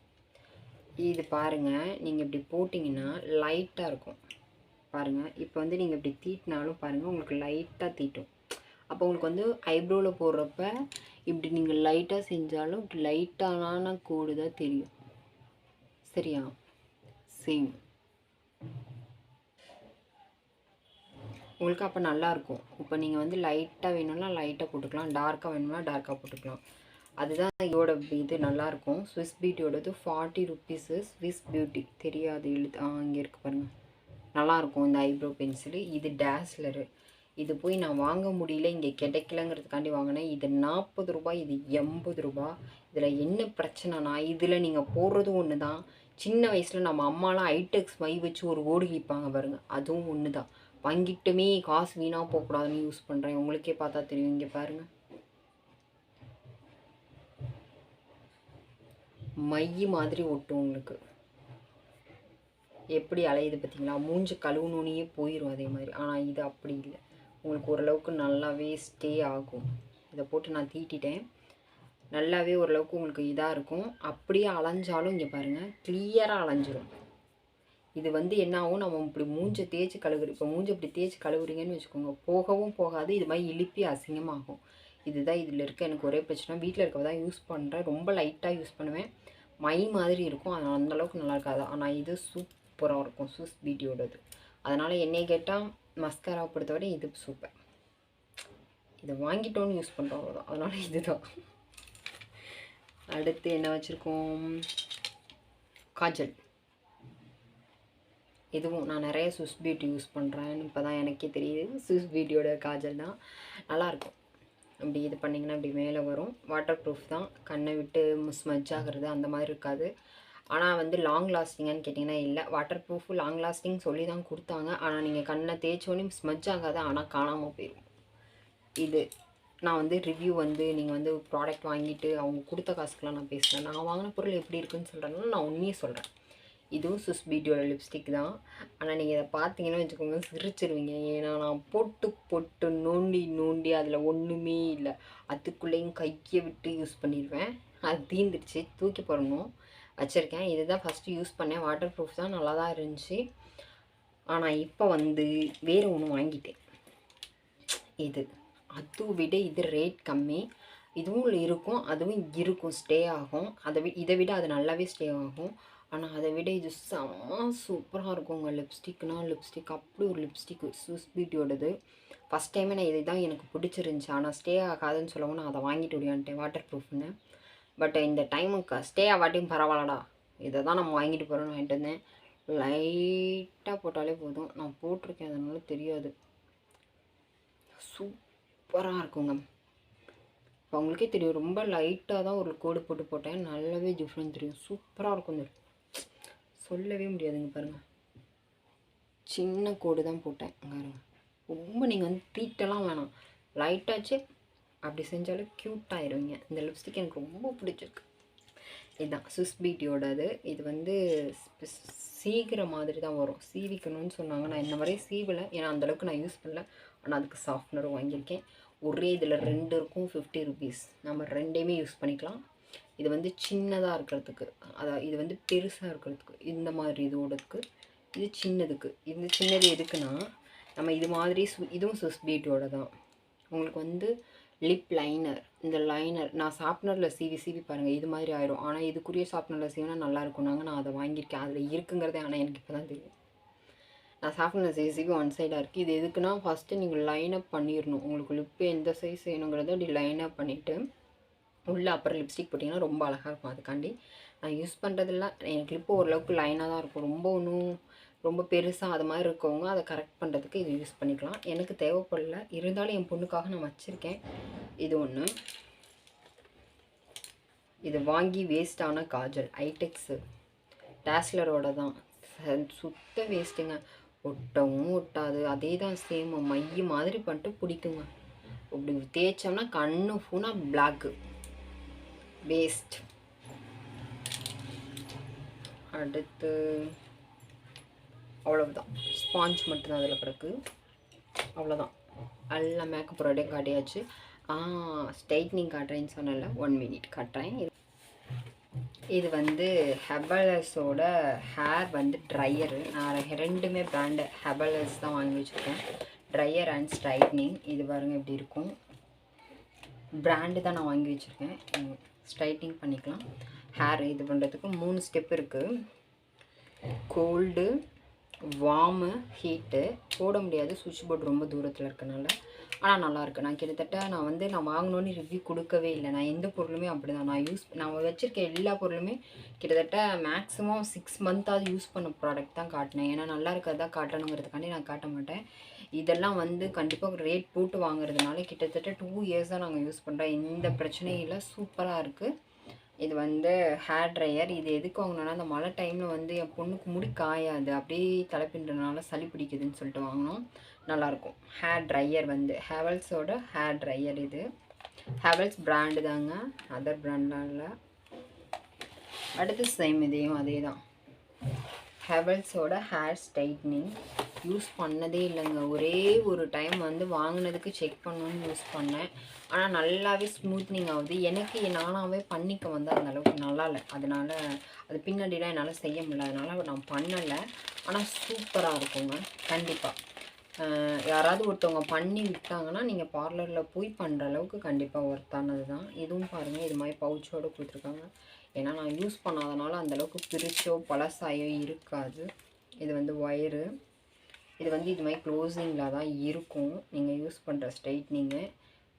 இது பாருங்கள், நீங்கள் இப்படி போட்டிங்கன்னா லைட்டாக இருக்கும் பாருங்கள். இப்போ வந்து நீங்கள் இப்படி தீட்டினாலும் பாருங்கள் உங்களுக்கு லைட்டாக தீட்டும். அப்போ உங்களுக்கு வந்து ஐப்ரோவில் போடுறப்ப இப்படி நீங்கள் லைட்டாக செஞ்சாலும் லைட்டான கோடு தான் தெரியும். சரியா? சேம் உங்களுக்கு அப்போ நல்லாயிருக்கும். இப்போ நீங்கள் வந்து லைட்டாக வேணும்னா லைட்டாக போட்டுக்கலாம், டார்க்காக வேணும்னா டார்க்காக போட்டுக்கலாம். அதுதான் இதோட இது நல்லாயிருக்கும். ஸ்விஸ் பியூட்டியோடது 40 ருப்பீஸு. ஸ்விஸ் பியூட்டி தெரியாது எழுத்து இங்கே இருக்குது பாருங்கள். நல்லாயிருக்கும் இந்த ஐப்ரோ பென்சிலு. இது டேஸ்லரு. இது போய் நான் வாங்க முடியல, இங்கே கிடைக்கலங்கிறதுக்காண்டி வாங்கினேன். இது 40 ரூபாய், இது 80 ரூபா. இதில் என்ன பிரச்சனைனா இதில் நீங்கள் போடுறது ஒன்று தான். சின்ன வயசில் நம்ம அம்மாலாம் ஐடெக்ஸ் மை வச்சு ஒரு ஓடு கிப்பாங்க பாருங்கள், அதுவும் ஒன்று தான். வாங்கிட்டுமே காசு வீணாக போகக்கூடாதுன்னு யூஸ் பண்ணுறேன். உங்களுக்கே பார்த்தா தெரியும். இங்கே பாருங்கள், மை மாதிரி ஒட்டும். உங்களுக்கு எப்படி அலையுது பார்த்தீங்களா? மூஞ்சி கழுவுனோனையே போயிடும் அதே மாதிரி. ஆனால் இது அப்படி இல்லை, உங்களுக்கு ஓரளவுக்கு நல்லாவே ஸ்டே ஆகும். இதை போட்டு நான் தீட்டிட்டேன், நல்லாவே ஓரளவுக்கு உங்களுக்கு இதாக இருக்கும். அப்படியே அலைஞ்சாலும் இங்கே பாருங்கள் கிளியராக அலைஞ்சிரும். இது வந்து என்ன ஆகும், நம்ம இப்படி மூஞ்சை தேய்ச்சி கழுவுறோம். இப்போ மூஞ்சை இப்படி தேய்ச்சி கழுவுறீங்கன்னு வச்சுக்கோங்க, போகவும் போகாது. இது மாதிரி இழுப்பி அசிங்கமாகும். இதுதான் இதில் இருக்க எனக்கு ஒரே பிரச்சனை. வீட்டில் இருக்கவ தான் யூஸ் பண்ணுறேன், ரொம்ப லைட்டாக யூஸ் பண்ணுவேன். மை மாதிரி இருக்கும், அதனால் அந்தளவுக்கு நல்லா இருக்காது. ஆனால் இது சூப்பராக இருக்கும், ஸ்விஸ் பியூட்டியோடது. அதனால் என்னை கேட்டால் மஸ்காரா பொறுத்தவரை இது சூப்பர். இதை வாங்கிட்டோன்னு யூஸ் பண்ணுறோம் அவ்வளோதான். அதனால் இதுதான். அடுத்து என்ன வச்சுருக்கோம், காஜல். இதுவும் நான் நிறைய ஸ்விஸ் பியூட்டி யூஸ் பண்ணுறேன்னு இப்போ தான் எனக்கே தெரியுது. ஸ்விஸ் பியூட்டியோட காஜல் தான் நல்லாயிருக்கும். அப்படி இது பண்ணிங்கன்னா அப்படி மேலே வரும். வாட்டர் ப்ரூஃப் தான், கண்ணை விட்டு ஸ்மஜ் ஆகிறது அந்த மாதிரி இருக்காது. ஆனால் வந்து லாங் லாஸ்டிங்கான்னு கேட்டிங்கன்னா இல்லை. வாட்டர் ப்ரூஃபு லாங் லாஸ்டிங் சொல்லி தான் கொடுத்தாங்க. ஆனால் நீங்கள் கண்ணை தேய்ச்சோன்னே ஸ்மஜ் ஆகாது, ஆனால் காணாமல் போயிடும். இது நான் வந்து ரிவ்யூ வந்து நீங்கள் வந்து ப்ராடக்ட் வாங்கிட்டு அவங்க கொடுத்த காசுக்கெலாம் நான் பேசுகிறேன். நான் வாங்கின பொருள் எப்படி இருக்குதுன்னு சொல்கிறேன்னா நான் உண்மையே சொல்கிறேன். இதுவும் ஸ்விஸ் பியூட்டியோட லிப்ஸ்டிக் தான். ஆனால் நீங்கள் இதை பார்த்தீங்கன்னு வச்சுக்கோங்க சிரிச்சிருவீங்க. ஏன்னா நான் போட்டு நோண்டி அதில் ஒன்றுமே இல்லை. அதுக்குள்ளேயும் கையை விட்டு யூஸ் பண்ணிடுவேன். அது தீந்துடுச்சு, தூக்கி போடணும் வச்சுருக்கேன். இதுதான் ஃபஸ்ட்டு யூஸ் பண்ணேன். வாட்டர் ப்ரூஃப் தான், நல்லா தான் இருந்துச்சு. ஆனால் இப்போ வந்து வேறு ஒன்று வாங்கிட்டேன். இது அதை விட இது ரேட் கம்மி. இதுவும் இருக்கும், அதுவும் இருக்கும், ஸ்டே ஆகும். இதை விட அது நல்லாவே ஸ்டே ஆகும். ஆனால் அதை விட இது செம்ம சூப்பராக இருக்குங்க. லிப்ஸ்டிக் அப்படி ஒரு லிப்ஸ்டிக் ஸ்விஸ் பியூட்டியோடது. ஃபஸ்ட் டைமே நான் இது தான் எனக்கு பிடிச்சிருந்துச்சி. ஆனால் ஸ்டே ஆகாதுன்னு சொல்லவும் நான் அதை வாங்கிட்டு விடியான்ட்டேன் வாட்டர் ப்ரூஃப்னு. பட் இந்த டைமுக்கு ஸ்டே ஆகாட்டியும் பரவாயில்லடா, இதை தான் நம்ம வாங்கிட்டு போகிறோன்னு வாங்கிட்டு வந்தேன். லைட்டாக போட்டாலே போதும். நான் போட்டிருக்கேன் அதனால தெரியாது. சூப்பராக இருக்குங்க. இப்போ உங்களுக்கே தெரியும், ரொம்ப லைட்டாக தான் ஒரு கோடு போட்டேன். நல்லாவே டிஃப்ரெண்ட் தெரியும். சூப்பராக இருக்கும். சொல்லவே முடியாதுங்க பாருங்கள். சின்ன கோடு தான் போட்டேன் பாருங்க. ரொம்ப நீங்கள் வந்து தீட்டெல்லாம் வேணாம், லைட்டாச்சு அப்படி செஞ்சாலும் க்யூட் ஆயிடுவீங்க. இந்த லிப்ஸ்டிக் எனக்கு ரொம்ப பிடிச்சிருக்கு. இதுதான் ஸ்விஸ் பியூட்டியோடது. இது வந்து சீக்கிர மாதிரி தான் வரும், சீவிக்கணும்னு சொன்னாங்க. நான் இந்த மாதிரி சீவலை, ஏன்னா அந்தளவுக்கு நான் யூஸ் பண்ணல. ஆனால் அதுக்கு சாஃப்ட்னரும் வாங்கியிருக்கேன். ஒரே இதில் 2 இருக்கும், 50 ருபீஸ். நம்ம ரெண்டையுமே யூஸ் பண்ணிக்கலாம். இது வந்து சின்னதாக இருக்கிறதுக்கு, அதாவது இது வந்து பெருசாக இருக்கிறதுக்கு, இந்த மாதிரி இதோடதுக்கு, இது சின்னதுக்கு. இந்த சின்னது எதுக்குன்னா நம்ம இது மாதிரி இதுவும் ஸ்விஸ் பியூட்டியோட தான். உங்களுக்கு வந்து லிப் லைனர், இந்த லைனர் நான் ஷார்ப்னரில் சீவி பாருங்கள் இது மாதிரி ஆயிரும். ஆனால் இதுக்குரிய ஷார்ப்னரில் சீவினா நல்லாயிருக்கும்னாங்க. நான் அதை வாங்கியிருக்கேன். அதில் இருக்குங்கிறதே ஆனால் எனக்கு இப்போ தான் தெரியும். நான் ஷார்ப்னர் சைஸுக்கு ஒன் சைடாக இருக்குது. இது எதுக்குன்னா ஃபஸ்ட்டு நீங்கள் லைனப் பண்ணிடணும். உங்களுக்கு லிப்பு எந்த சைஸ் வேணுங்கிறத அப்படி லைனப் பண்ணிவிட்டு உள்ளே அப்புறம் லிப்ஸ்டிக் போட்டிங்கன்னா ரொம்ப அழகாக இருக்கும். அதுக்காண்டி நான் யூஸ் பண்ணுறதில்ல. எனக்கு லிப்பு ஓரளவுக்கு லைனாக தான் இருக்கும். ரொம்ப பெருசாக அது மாதிரி இருக்கவங்க அதை கரெக்ட் பண்ணுறதுக்கு இது யூஸ் பண்ணிக்கலாம். எனக்கு தேவைப்படல, இருந்தாலும் என் பொண்ணுக்காக நான் வச்சுருக்கேன். இது ஒன்று. இது வாங்கி வேஸ்ட்டான காஜல், ஐடெக்ஸு டேஸ்லரோட தான். சுத்த வேஸ்ட்டுங்க, ஒட்டவும் ஒட்டாது. அதே தான் சேம் மை மாதிரி பண்ணிட்டு பிடிக்குங்க. இப்படி தேய்ச்சோம்னா கண்ணு ஃபுல்லாக பிளாக்கு, வேஸ்ட். அடுத்து அவ்வளவுதான், ஸ்பாஞ்ச் மட்டும்தான் அதில் கிடக்கு. அவ்வளோதான், எல்லாம் மேக்கப் ப்ராடக்ட் காட்டியாச்சு. ஸ்ட்ரைட்னிங் காட்டுறேன்னு சொன்னல, 1 மினிட் காட்டுறேன். இது வந்து ஹெபலஸோட ஹேர் வந்து ட்ரையரு. நான் ரெண்டுமே பிராண்டு ஹெபலஸ் தான் வாங்கி வச்சுருக்கேன். Dryer and straightening. இது பாருங்கள் எப்படி இருக்கும். பிராண்டு தான் நான் வாங்கி வச்சுருக்கேன். ஸ்ட்ரைட்னிங் பண்ணிக்கலாம். ஹேர் இது பண்ணுறதுக்கு 3 ஸ்டெப் இருக்குது. Cold, warm, heat. போட முடியாது, சுவிட்ச் போர்டு ரொம்ப தூரத்தில் இருக்கனால. ஆனால் நல்லாயிருக்கு. நான் கிட்டத்தட்ட நான் வாங்கினோன்னு ரிவ்யூ கொடுக்கவே இல்லை. நான் எந்த பொருளுமே அப்படி தான் நான் வச்சுருக்க எல்லா பொருளுமே கிட்டத்தட்ட மேக்ஸிமம் 6 மந்த்தாவது யூஸ் பண்ண ப்ராடக்ட் தான் காட்டினேன். ஏன்னா நல்லா இருக்கிறதா காட்டணுங்கிறதுக்காண்டி நான் காட்ட மாட்டேன். இதெல்லாம் வந்து கண்டிப்பாக ரேட் போட்டு வாங்குறதுனால கிட்டத்தட்ட 2 இயர்ஸாக நாங்கள் யூஸ் பண்ணுறோம். எந்த பிரச்சனையும் இல்லை, சூப்பராக இருக்குது. இது வந்து ஹேர் ட்ரையர். இது எதுக்கு வாங்கினோன்னா, அந்த மழை டைமில் வந்து என் பொண்ணுக்கு முடி காயாது, அப்படியே தலைப்பின்றனால சளி பிடிக்குதுன்னு சொல்லிட்டு வாங்கினோம். நல்லாயிருக்கும். ஹேர் ட்ரையர் வந்து ஹெவல்ஸோட ஹேர் ட்ரையர். இது ஹெவல்ஸ் பிராண்டு தாங்க, அதர் பிராண்ட்லாம் இல்லை. அடுத்து சேம் இதையும் அதே தான். ஹெவல்ஸோட ஹேர் ஸ்ட்ரைட்னிங் யூஸ் பண்ணதே இல்லைங்க. ஒரே ஒரு டைம் வந்து வாங்கினதுக்கு செக் பண்ணணுன்னு யூஸ் பண்ணேன். ஆனால் நல்லாவே ஸ்மூத்னிங் ஆகுது. எனக்கு நானாகவே பண்ணிக்க வந்து அந்தளவுக்கு நல்லா இல்லை. அதனால் அது பின்னாடிலாம் என்னால் செய்ய முடியல, அதனால் நான் பண்ணலை. ஆனால் சூப்பராக இருக்குங்க. கண்டிப்பாக யாராவது ஒருத்தவங்க பண்ணி விட்டாங்கன்னா நீங்கள் பார்லரில் போய் பண்ணுற அளவுக்கு கண்டிப்பாக ஒர்த்தானது தான். இதுவும் பாருங்கள், இது மாதிரி பவுச்சோடு கொடுத்துருக்காங்க. ஏன்னா நான் யூஸ் பண்ணாதனால அந்தளவுக்கு பிரிச்சோ பழசாயோ இருக்காது. இது வந்து ஒயரு. இது வந்து இது மாதிரி க்ளோசிங்கில் தான் இருக்கும். நீங்கள் யூஸ் பண்ணுற ஸ்ட்ரைட்னிங்கு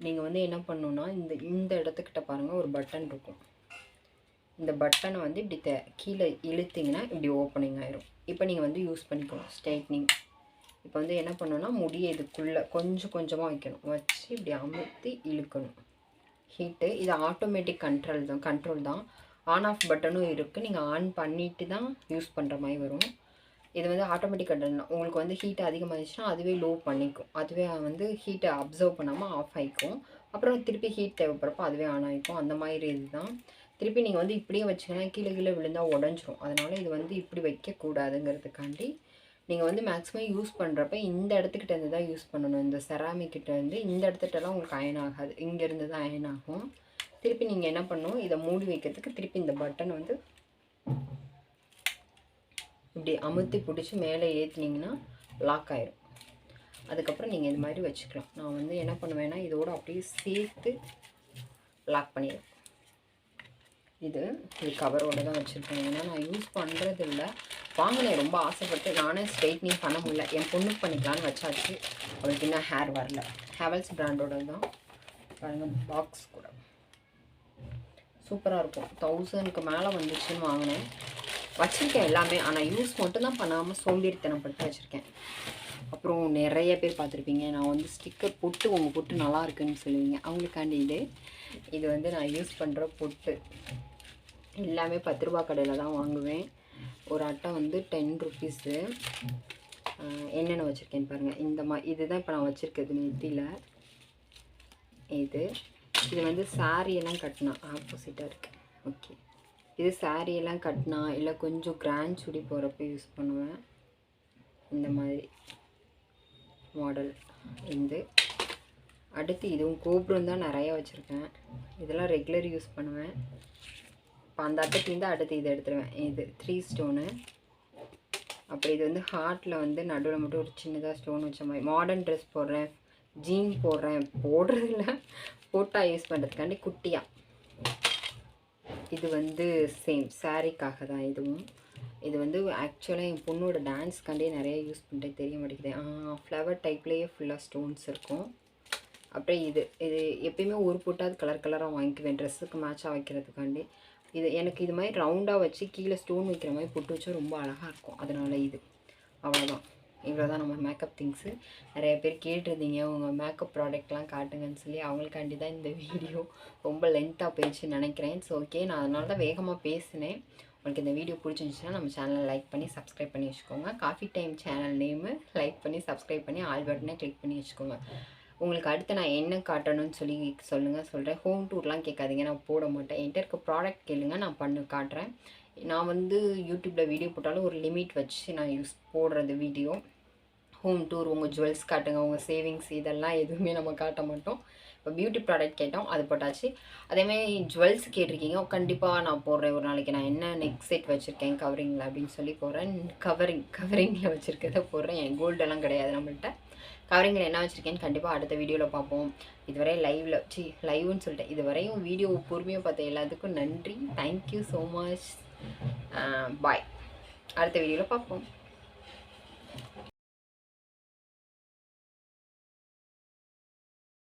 நீங்கள் வந்து என்ன பண்ணணுன்னா, இந்த இடத்துக்கிட்ட பாருங்கள் ஒரு பட்டன் இருக்கும். இந்த பட்டனை வந்து இப்படி கீழே இழுத்திங்கன்னா இப்படி ஓப்பனிங் ஆயிரும். இப்போ நீங்கள் வந்து யூஸ் பண்ணிக்கணும் ஸ்ட்ரைட்னிங். இப்போ வந்து என்ன பண்ணணுன்னா, முடியை இதுக்குள்ளே கொஞ்சம் கொஞ்சமாக வைக்கணும். வச்சு இப்படி அமுத்தி இழுக்கணும். ஹீட்டு இது ஆட்டோமேட்டிக் கண்ட்ரோல் தான். ஆன் ஆஃப் பட்டனும் இருக்குது. நீங்கள் ஆன் பண்ணிவிட்டு தான் யூஸ் பண்ணுற மாதிரி வரும். இது வந்து ஆட்டோமேட்டிக் கண்ட்ரோல். உங்களுக்கு வந்து ஹீட் அதிகமாகிடுச்சுன்னா அதுவே லோ பண்ணிக்கும். அதுவே வந்து ஹீட்டை அப்சர்வ் பண்ணாமல் ஆஃப் ஆகிக்கும். அப்புறம் திருப்பி ஹீட் தேவைப்படுறப்போ அதுவே ஆன் ஆகிக்கும். அந்த மாதிரி இது தான். திருப்பி நீங்கள் வந்து இப்படியே வச்சிங்கன்னா கீழே விழுந்தால் உடஞ்சிரும். அதனால் இது வந்து இப்படி வைக்கக்கூடாதுங்கிறதுக்காண்டி நீங்கள் வந்து மேக்ஸிமம் யூஸ் பண்ணுறப்ப இந்த இடத்துக்கிட்ட இருந்து தான் யூஸ் பண்ணணும். இந்த செராமிக்கிட்ட இருந்து இந்த இடத்துட்டலாம் உங்களுக்கு அயன் ஆகாது, இங்கேருந்து தான் அயன் ஆகும். திருப்பி நீங்கள் என்ன பண்ணணும், இதை மூடி வைக்கிறதுக்கு திருப்பி இந்த பட்டன் வந்து இப்படி அமுத்தி பிடிச்சி மேலே ஏற்றினீங்கன்னா லாக் ஆயிரும். அதுக்கப்புறம் நீங்கள் இது மாதிரி வச்சுக்கலாம். நான் வந்து என்ன பண்ணுவேன்னா, இதோடு அப்படியே சேர்த்து லாக் பண்ணிடுவேன். இது கவரோடு தான் வச்சுருக்கேன். ஏன்னா நான் யூஸ் பண்ணுறது இல்லை. வாங்கினேன் ரொம்ப ஆசைப்பட்டு. நானே ஸ்ட்ரைட்னிங் பண்ண முடியல. என் பொண்ணுக்கு பண்ணிக்கலான்னு வச்சாச்சு. அவளுக்கு இன்னும் ஹேர் வரல. ஹெவல்ஸ் பிராண்டோட தான் பாருங்கள். பாக்ஸ் கூட சூப்பராக இருக்கும். 1000க்கு மேலே வந்துச்சுன்னு வாங்கினேன். வச்சுருக்கேன் எல்லாமே. ஆனால் யூஸ் மட்டும்தான் பண்ணாமல் சோம்பேறித்தனப்பட்டு வச்சுருக்கேன். அப்புறம் நிறைய பேர் பார்த்துருப்பீங்க, நான் வந்து ஸ்டிக்கர் பொட்டு உங்கள் பொட்டு நல்லா இருக்குன்னு சொல்லுவீங்க. அவங்களுக்காண்டி இது வந்து நான் யூஸ் பண்ணுற பொட்டு எல்லாமே 10 ரூபா கடையில் தான் வாங்குவேன். ஒரு அட்டை வந்து 10 ருபீஸு. என்னென்ன வச்சுருக்கேன்னு பாருங்கள். இந்த மாதிரி இதுதான் இப்போ நான் வச்சுருக்கிறது நெத்தியில். இது வந்து சாரியெல்லாம் கட்டினா ஆப்போசிட்டாக இருக்குது. ஓகே, இது சாரியெல்லாம் கட்டினா இல்லை கொஞ்சம் கிராண்ட் சுடி போகிறப்ப யூஸ் பண்ணுவேன். இந்த மாதிரி மாடல். அடுத்து இதுவும் கோபுரம் தான் நிறைய வச்சுருக்கேன். இதெல்லாம் ரெகுலர் யூஸ் பண்ணுவேன். இப்போ அந்த அட்டைக்கு அடுத்து இதை எடுத்துருவேன். இது 3 ஸ்டோனு. அப்புறம் இது வந்து ஹார்ட்டில் வந்து நடுவில் மட்டும் ஒரு சின்னதாக ஸ்டோன் வச்ச மாதிரி. மாடர்ன் ட்ரெஸ் போடுறேன், ஜீன் போடுறேன், போடுறதில்ல, போட்டால் யூஸ் பண்ணுறதுக்காண்டி குட்டியாக. இது வந்து சேம் சாரீக்காக தான். இது வந்து ஆக்சுவலாக என் பொண்ணோட டான்ஸ்க்காண்டே நிறைய யூஸ் பண்ணிட்டு தெரிய மாட்டேங்குது. ஃப்ளவர் டைப்லேயே ஃபுல்லாக ஸ்டோன்ஸ் இருக்கும். அப்புறம் இது எப்பயுமே ஒரு போட்டால் கலர் கலராக வாங்கிக்குவேன் ட்ரெஸ்ஸுக்கு மேட்சாக வைக்கிறதுக்காண்டி. எனக்கு இது மாதிரி ரவுண்டாக வச்சு கீழே ஸ்டோன் வைக்கிற மாதிரி போட்டு வச்சா ரொம்ப அழகாக இருக்கும். அதனால் அவ்வளோதான். இவ்வளோ தான் நம்ம மேக்கப் திங்ஸு. நிறைய பேர் கேட்டிருந்தீங்க உங்கள் மேக்கப் ப்ராடக்ட்லாம் காட்டுங்கன்னு சொல்லி. அவங்களுக்காண்டி தான் இந்த வீடியோ ரொம்ப லென்த்தாக போயிடுச்சுன்னு நினைக்கிறேன். ஸோ ஓகே, நான் அதனால தான் வேகமாக பேசினேன். உங்களுக்கு இந்த வீடியோ பிடிச்சிருந்துச்சுன்னா நம்ம சேனலை லைக் பண்ணி சப்ஸ்கிரைப் பண்ணி வச்சுக்கோங்க. Coffee time channel name like பண்ணி சப்ஸ்கிரைப் பண்ணி ஆல் பட்டனை கிளிக் பண்ணி வச்சுக்கோங்க. உங்களுக்கு அடுத்து நான் என்ன காட்டணும்னு சொல்கிறேன். ஹோம் டூர்லாம் கேட்காதீங்க, நான் போட மாட்டேன். என்கிட்ட இருக்க ப்ராடக்ட் கேளுங்க, நான் காட்டுறேன். நான் வந்து யூடியூப்பில் வீடியோ போட்டாலும் ஒரு லிமிட் வச்சு நான் போடுறது வீடியோ. ஹோம் டூர், உங்கள் ஜுவல்ஸ் காட்டுங்க, உங்கள் சேவிங்ஸ், இதெல்லாம் எதுவுமே நம்ம காட்ட மாட்டோம். இப்போ பியூட்டி ப்ராடக்ட் கேட்டோம், அது போட்டாச்சு. அதேமாதிரி ஜுவல்ஸ் கேட்டிருக்கீங்க, கண்டிப்பாக நான் போடுறேன் ஒரு நாளைக்கு. நான் என்ன நெக் செட் வச்சுருக்கேன் கவரிங்கில் அப்படின்னு சொல்லி போடுறேன். கவரிங்கில் வச்சுருக்கதை போடுறேன். என் கோல்டெல்லாம் கிடையாது நம்மள்கிட்ட. கவரிங்கில் என்ன வச்சுருக்கேன்னு கண்டிப்பாக அடுத்த வீடியோவில் பார்ப்போம். இதுவரை லைவ்னு சொல்லிட்டேன். இதுவரையும் வீடியோ பொறுமையாக பார்த்த எல்லாத்துக்கும் நன்றி. Thank you so much. பாய். அடுத்த வீடியோவில் பார்ப்போம்.